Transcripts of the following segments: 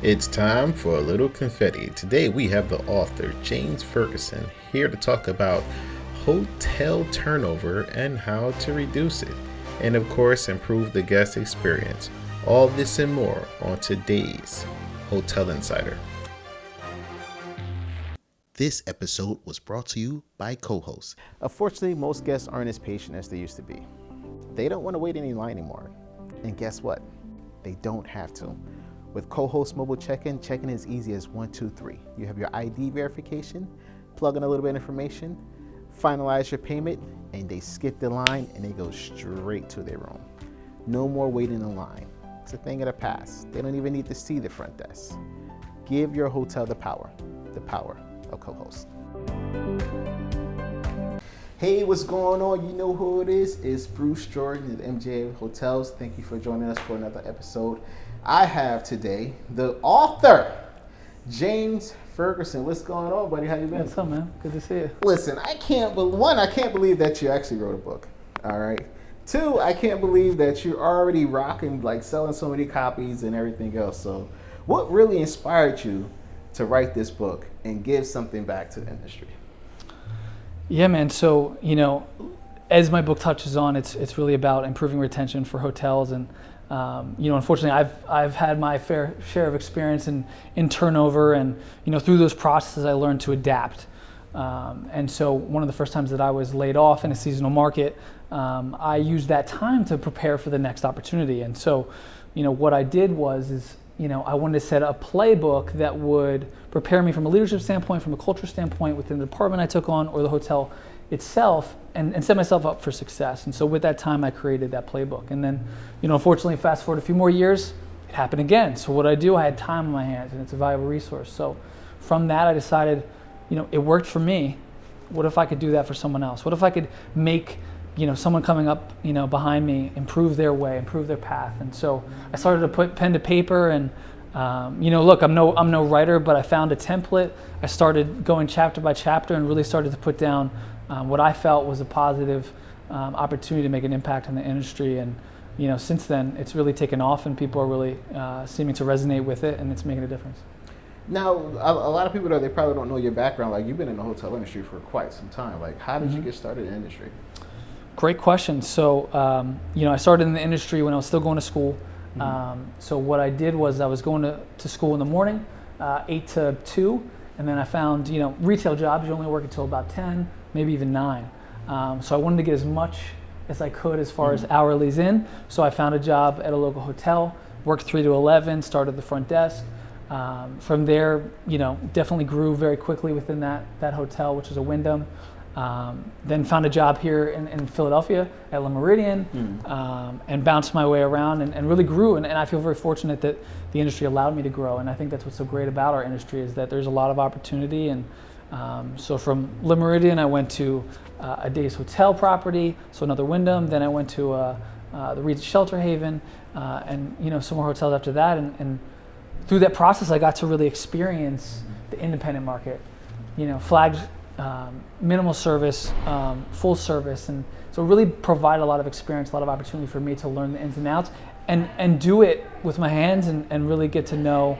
It's time for a little confetti. Today we have the author James Ferguson here to talk about hotel turnover and how to reduce it, and of course improve the guest experience. All this and more on today's Hotel Insider. This episode was brought to you by co-hosts. Unfortunately, most guests aren't as patient as they used to be. They don't want to wait any line anymore. And guess what? They don't have to. With co-host mobile check-in is easy as 1, 2, 3. You have your ID verification, plug in a little bit of information, finalize your payment, and they skip the line and they go straight to their room. No more waiting in line. It's a thing of the past. They don't even need to see the front desk. Give your hotel the power of co-host. Hey, what's going on? You know who it is. It's Bruce Jordan at MJ Hotels. Thank you for joining us for another episode. I have today the author, James Ferguson. What's going on, buddy? How you been? What's up, man? Good to see you. Listen, I can't believe that you actually wrote a book. All right. 2, I can't believe that you're already rocking, like selling so many copies and everything else. So what really inspired you to write this book and give something back to the industry? Yeah, man. So, as my book touches on, it's really about improving retention for hotels. And, unfortunately, I've had my fair share of experience in turnover. And, through those processes, I learned to adapt. And so one of the first times that I was laid off in a seasonal market, I used that time to prepare for the next opportunity. And so, what I did was I wanted to set a playbook that would prepare me from a leadership standpoint, from a culture standpoint within the department I took on or the hotel itself, and set myself up for success. And so with that time, I created that playbook. And then, unfortunately, fast forward a few more years, it happened again. So what I do, I had time on my hands, and it's a valuable resource. So from that, I decided, it worked for me. What if I could do that for someone else? What if I could make someone coming up, behind me, improve their way, improve their path? And so I started to put pen to paper and, look, I'm no writer, but I found a template. I started going chapter by chapter and really started to put down what I felt was a positive opportunity to make an impact in the industry. And, since then it's really taken off and people are really seeming to resonate with it, and it's making a difference. Now, a lot of people, though, they probably don't know your background. Like, you've been in the hotel industry for quite some time. Like, how did you get started in the industry? Great question. So, I started in the industry when I was still going to school. So what I did was I was going to school in the morning, 8 to 2, and then I found, retail jobs, you only work until about 10, maybe even 9. So I wanted to get as much as I could as far as hourlies in. So I found a job at a local hotel, worked 3 to 11, started the front desk. From there, definitely grew very quickly within that hotel, which is a Wyndham. Then found a job here in Philadelphia at Le Méridien, and bounced my way around and really grew. And I feel very fortunate that the industry allowed me to grow. And I think that's what's so great about our industry is that there's a lot of opportunity. And so from Le Méridien, I went to a day's hotel property, so another Wyndham. Then I went to the Regent Shelter Haven, and some more hotels after that. And through that process, I got to really experience the independent market, flagged minimal service, full service, and so really provide a lot of experience, a lot of opportunity for me to learn the ins and outs and do it with my hands and really get to know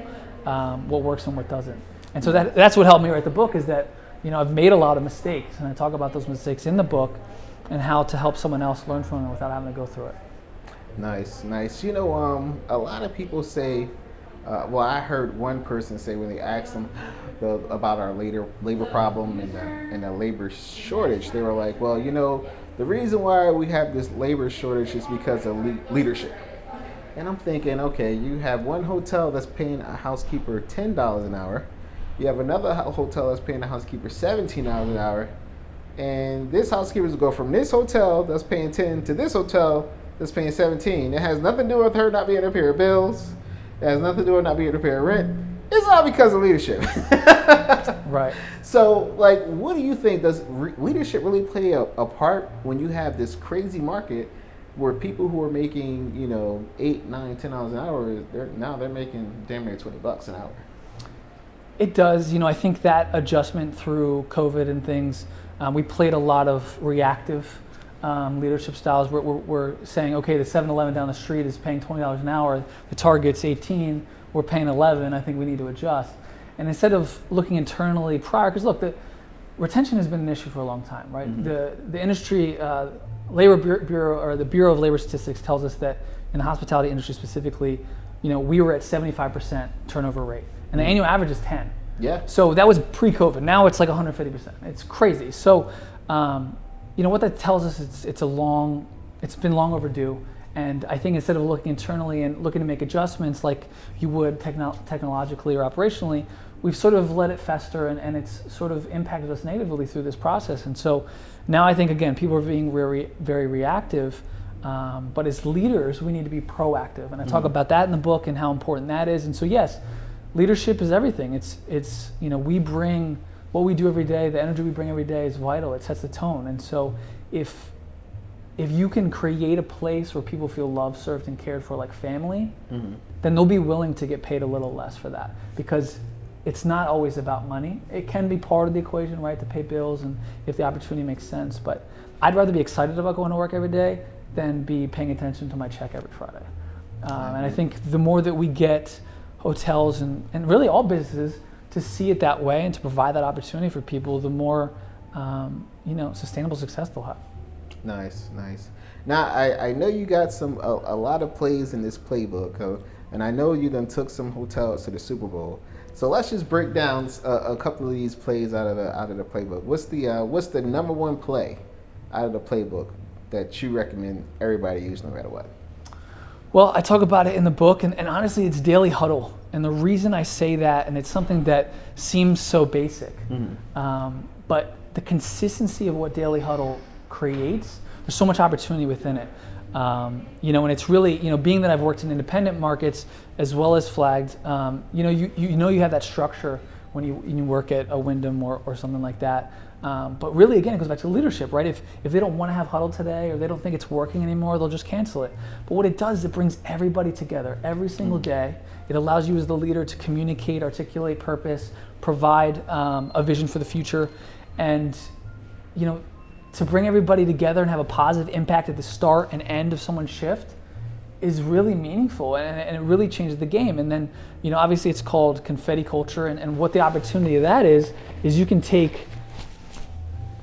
what works and what doesn't. And so that's what helped me write the book is that, I've made a lot of mistakes, and I talk about those mistakes in the book and how to help someone else learn from them without having to go through it. Nice. A lot of people say, I heard one person say when they asked them about our labor problem and the labor shortage, they were like, well, the reason why we have this labor shortage is because of leadership. And I'm thinking, okay, you have one hotel that's paying a housekeeper $10 an hour. You have another hotel that's paying a housekeeper $17 an hour. And this housekeepers go from this hotel that's paying 10 to this hotel that's paying 17. It has nothing to do with her not being able to pay her bills. It has nothing to do with not being able to pay her rent. It's all because of leadership. Right. So, what do you think? Does leadership really play a part when you have this crazy market where people who are making, $8, $9, $10 an hour, they're making damn near $20 an hour? It does. I think that adjustment through COVID and things, we played a lot of reactive leadership styles. We're saying, okay, the 7-Eleven down the street is paying $20 an hour. The Target's 18. we're paying 11. I think we need to adjust. And instead of looking internally prior, because look, the retention has been an issue for a long time, right? Mm-hmm. The industry, Labor Bureau, or the Bureau of Labor Statistics tells us that in the hospitality industry specifically, we were at 75% turnover rate, and the annual average is 10. Yeah. So that was pre-COVID. Now it's like 150%. It's crazy. So, what that tells us, it's been long overdue. And I think instead of looking internally and looking to make adjustments like you would technologically or operationally, we've sort of let it fester, and it's sort of impacted us negatively through this process. And so now I think, again, people are being very, very reactive. But as leaders, we need to be proactive. And I talk about that in the book and how important that is. And so, yes, leadership is everything. It's we bring what we do every day, the energy we bring every day is vital. It sets the tone. And so if you can create a place where people feel loved, served, and cared for like family, then they'll be willing to get paid a little less for that, because it's not always about money. It can be part of the equation, right, to pay bills and if the opportunity makes sense. But I'd rather be excited about going to work every day than be paying attention to my check every Friday. And I think the more that we get hotels and really all businesses to see it that way and to provide that opportunity for people, the more sustainable success they'll have. Nice. Now I know you got a lot of plays in this playbook, and I know you done took some hotels to the Super Bowl. So let's just break down a couple of these plays out of the playbook. What's the number one play out of the playbook that you recommend everybody use no matter what? Well, I talk about it in the book, and honestly, it's daily huddle. And the reason I say that, and it's something that seems so basic, but the consistency of what daily huddle creates, there's so much opportunity within it. And it's really, being that I've worked in independent markets as well as flagged, you have that structure when you work at a Wyndham or something like that. But really, again, it goes back to leadership, right? If they don't want to have huddle today or they don't think it's working anymore, they'll just cancel it. But what it does is it brings everybody together every single day. It allows you as the leader to communicate, articulate purpose, provide a vision for the future, and to bring everybody together and have a positive impact at the start and end of someone's shift is really meaningful, and it really changes the game. And then, obviously it's called Confetti Culture, and what the opportunity of that is you can take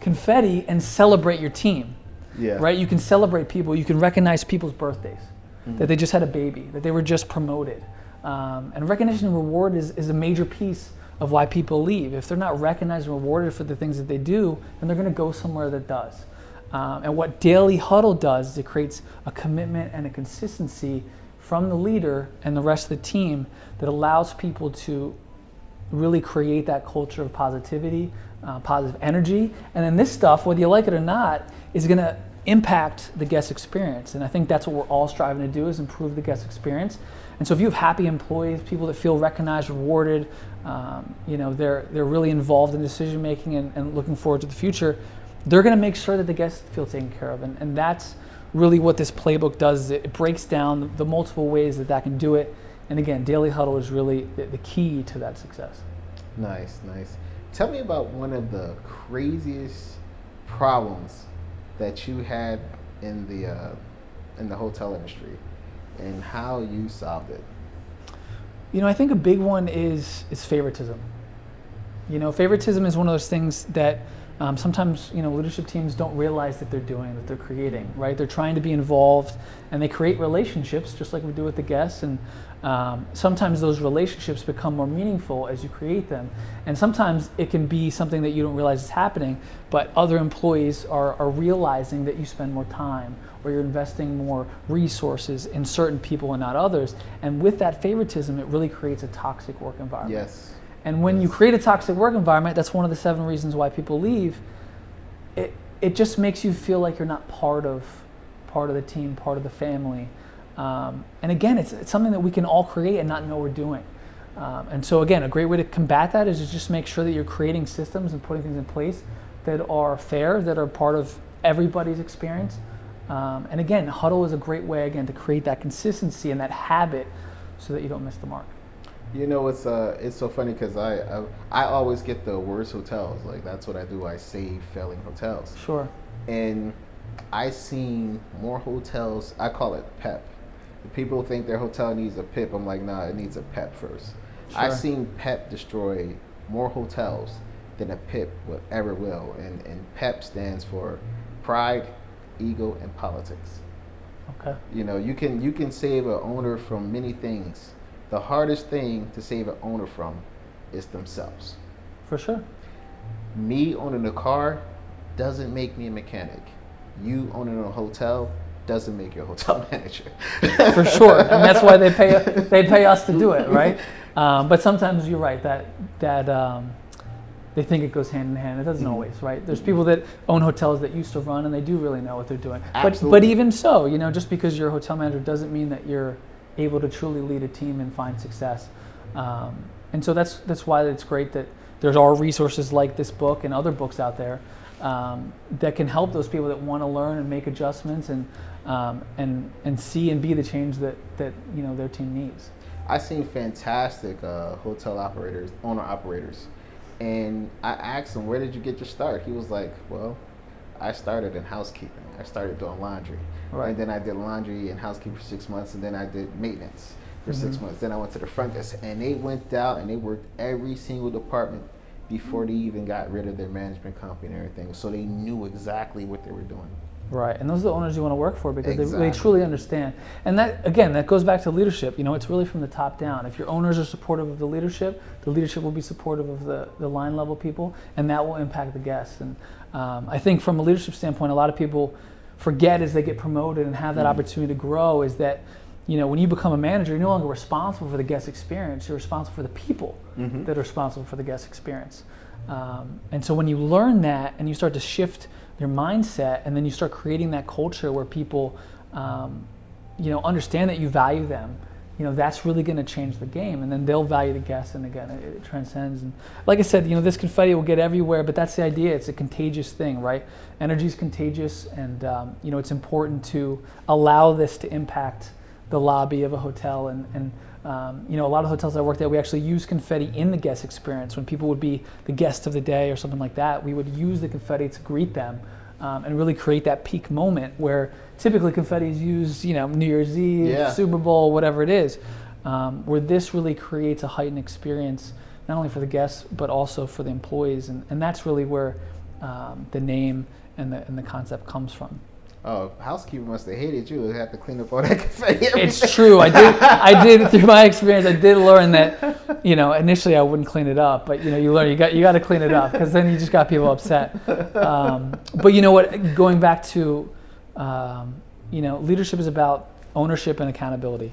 confetti and celebrate your team, right? You can celebrate people, you can recognize people's birthdays, that they just had a baby, that they were just promoted. And recognition and reward is a major piece of why people leave. If they're not recognized and rewarded for the things that they do, then they're gonna go somewhere that does. And what Daily Huddle does is it creates a commitment and a consistency from the leader and the rest of the team that allows people to really create that culture of positivity, positive energy. And then this stuff, whether you like it or not, is gonna impact the guest experience. And I think that's what we're all striving to do, is improve the guest experience. And so if you have happy employees, people that feel recognized, rewarded, they're really involved in decision making and looking forward to the future, they're going to make sure that the guests feel taken care of. And that's really what this playbook does. It breaks down the multiple ways that can do it. And again, Daily Huddle is really the key to that success. Nice. Tell me about one of the craziest problems that you had in the hotel industry and how you solved it. I think a big one is favoritism. Favoritism is one of those things that sometimes leadership teams don't realize that they're doing, that they're creating, right? They're trying to be involved, and they create relationships just like we do with the guests, and sometimes those relationships become more meaningful as you create them, and sometimes it can be something that you don't realize is happening, but other employees are realizing that you spend more time or you're investing more resources in certain people and not others, and with that favoritism, it really creates a toxic work environment. Yes. And when you create a toxic work environment, that's one of the 7 reasons why people leave. It just makes you feel like you're not part of the team, part of the family. And again, it's something that we can all create and not know we're doing. And so again, a great way to combat that is to just make sure that you're creating systems and putting things in place that are fair, that are part of everybody's experience. And again, Huddle is a great way, again, to create that consistency and that habit so that you don't miss the mark. It's so funny because I always get the worst hotels. Like, that's what I do. I save failing hotels. Sure. And I seen more hotels. I call it PEP. People think their hotel needs a PIP. I'm like, nah, it needs a PEP first. Sure. I've seen PEP destroy more hotels than a PIP will ever will. And PEP stands for pride, ego, and politics. Okay. You know, you can save an owner from many things. The hardest thing to save an owner from is themselves. For sure. Me owning a car doesn't make me a mechanic. You owning a hotel doesn't make you a hotel manager. For sure, and that's why they pay us to do it, right? But sometimes you're right that they think it goes hand in hand. It doesn't always, right? There's people that own hotels that used to run, and they do really know what they're doing. But even so, you know, just because you're a hotel manager doesn't mean that you're able to truly lead a team and find success. And so that's why it's great that there's our resources like this book and other books out there that can help those people that want to learn and make adjustments and see and be the change that you know their team needs. I've seen fantastic hotel operators, owner operators, and I asked him, "Where did you get your start?" He was like, "Well, I started in housekeeping. I started doing laundry, Right. and then I did laundry and housekeeping for 6 months, and then I did maintenance for 6 months. Then I went to the front desk, and they went out and they worked every single department before they even got rid of their management company and everything. So they knew exactly what they were doing." Right, and those are the owners you want to work for because Exactly. they truly understand. And that, again, that goes back to leadership. You know, it's really from the top down. If your owners are supportive of the leadership will be supportive of the line level people, and that will impact the guests. And I think from a leadership standpoint, a lot of people forget as they get promoted and have that opportunity to grow is that, you know, when you become a manager, you're no longer responsible for the guest experience. You're responsible for the people that are responsible for the guest experience. And so when you learn that and you start to shift your mindset, and then you start creating that culture where people, you know, understand that you value them, you know, that's really going to change the game, and then they'll value the guests, and again, it transcends. And like I said, you know, this confetti will get everywhere, but that's the idea. It's a contagious thing, right? Energy is contagious, and you know, it's important to allow this to impact the lobby of a hotel. And you know, a lot of hotels I worked at, we actually use confetti in the guest experience. When people would be the guest of the day or something like that, we would use the confetti to greet them and really create that peak moment where typically confetti is used, you know, New Year's Eve, Super Bowl, whatever it is, where this really creates a heightened experience, not only for the guests, but also for the employees. And that's really where the name and the concept comes from. Oh, housekeeper must have hated you. They had to clean up all that confetti. It's true. I did through my experience. I did learn that, you know, initially I wouldn't clean it up, but you know, you learn you got to clean it up because then you just got people upset. But you know what? Going back to, you know, leadership is about ownership and accountability.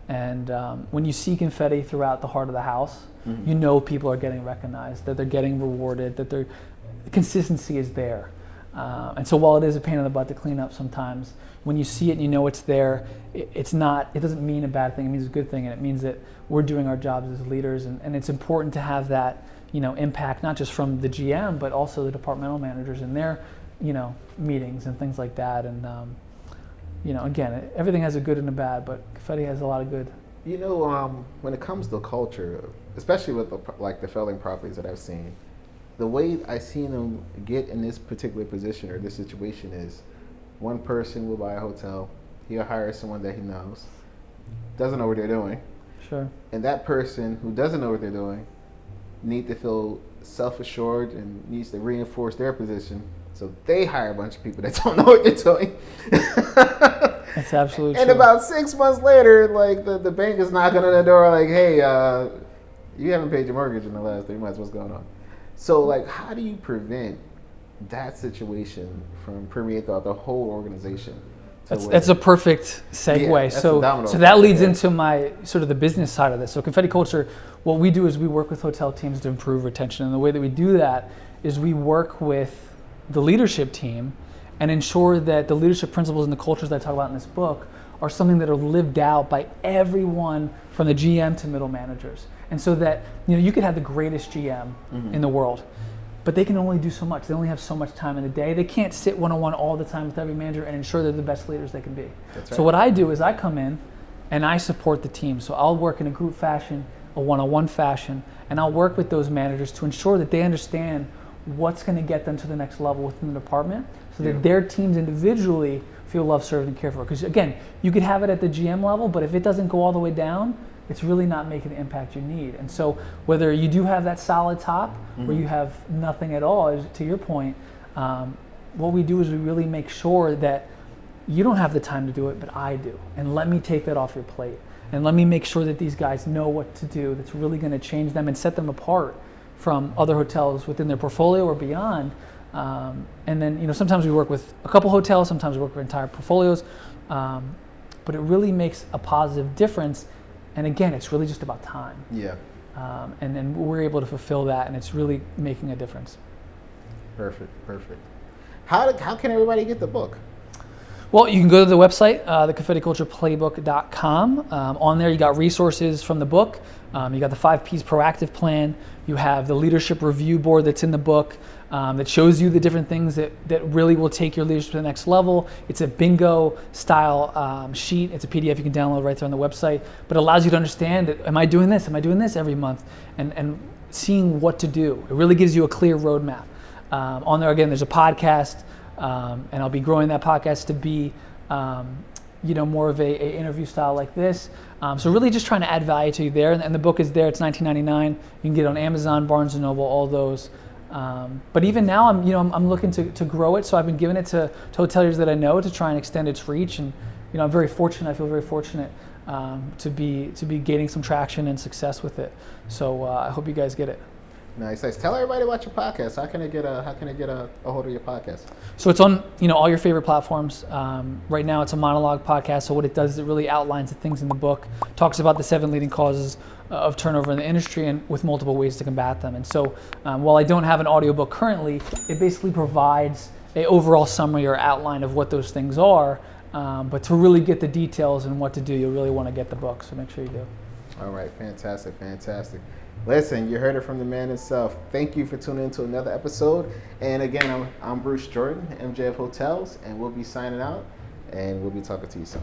And when you see confetti throughout the heart of the house, you know people are getting recognized, that they're getting rewarded, that the consistency is there. And so while it is a pain in the butt to clean up sometimes, when you see it and you know it's there, it doesn't mean a bad thing, it means a good thing, and it means that we're doing our jobs as leaders, and it's important to have that, you know, impact, not just from the GM, but also the departmental managers in their, you know, meetings and things like that. And, you know, again, everything has a good and a bad, but confetti has a lot of good. You know, when it comes to culture, especially with the failing properties that I've seen, the way I've seen them get in this particular position or this situation is one person will buy a hotel, he'll hire someone that he knows, doesn't know what they're doing. Sure. And that person who doesn't know what they're doing need to feel self-assured and needs to reinforce their position. So they hire a bunch of people that don't know what they're doing. That's absolutely and true. about 6 months later, like the bank is knocking on the door like, hey, you haven't paid your mortgage in the last 3 months. What's going on? So, like, how do you prevent that situation from permeating throughout the whole organization? That's a perfect segue. Yeah, so that leads into my sort of the business side of this. So Confetti Culture, what we do is we work with hotel teams to improve retention. And the way that we do that is we work with the leadership team and ensure that the leadership principles and the cultures that I talk about in this book are something that are lived out by everyone from the GM to middle managers. And so that, you know, you could have the greatest GM in the world, but they can only do so much. They only have so much time in the day. They can't sit one-on-one all the time with every manager and ensure they're the best leaders they can be. That's right. So what I do is I come in and I support the team. So I'll work in a group fashion, a one-on-one fashion, and I'll work with those managers to ensure that they understand what's going to get them to the next level within the department, so that their teams individually feel loved, served, and cared for. Because again, you could have it at the GM level, but if it doesn't go all the way down, it's really not making the impact you need. And so whether you do have that solid top or you have nothing at all, to your point, what we do is we really make sure that you don't have the time to do it, but I do. And let me take that off your plate. And let me make sure that these guys know what to do that's really going to change them and set them apart from other hotels within their portfolio or beyond. And then, sometimes we work with a couple hotels, sometimes we work with entire portfolios, but it really makes a positive difference. And again, it's really just about time. Yeah. And then we're able to fulfill that, and it's really making a difference. Perfect. How can everybody get the book? Well, you can go to the website, the ConfettiCulturePlaybook.com. On there, you got resources from the book. You got the 5Ps proactive plan. You have the leadership review board that's in the book that shows you the different things that really will take your leadership to the next level. It's a bingo style sheet. It's a PDF you can download right there on the website, but it allows you to understand that, am I doing this? Am I doing this every month? And seeing what to do. It really gives you a clear roadmap. On there, again, there's a podcast, and I'll be growing that podcast to be more of a interview style like this. So really just trying to add value to you there. And the book is there. It's $19.99. You can get it on Amazon, Barnes & Noble, all those. But even now, I'm looking to grow it. So I've been giving it to hoteliers that I know to try and extend its reach. And I'm very fortunate. I feel very fortunate to be gaining some traction and success with it. So I hope you guys get it. Nice. Tell everybody about your podcast. How can I get a hold of your podcast? So it's on all your favorite platforms. Right now it's a monologue podcast. So what it does is it really outlines the things in the book, talks about the 7 leading causes of turnover in the industry and with multiple ways to combat them. And so while I don't have an audiobook currently, it basically provides an overall summary or outline of what those things are. But to really get the details and what to do, you'll really want to get the book. So make sure you do. All right. Fantastic. Listen, you heard it from the man himself. Thank you for tuning in to another episode. And again, I'm Bruce Jordan, MJF Hotels, and we'll be signing out, and we'll be talking to you soon.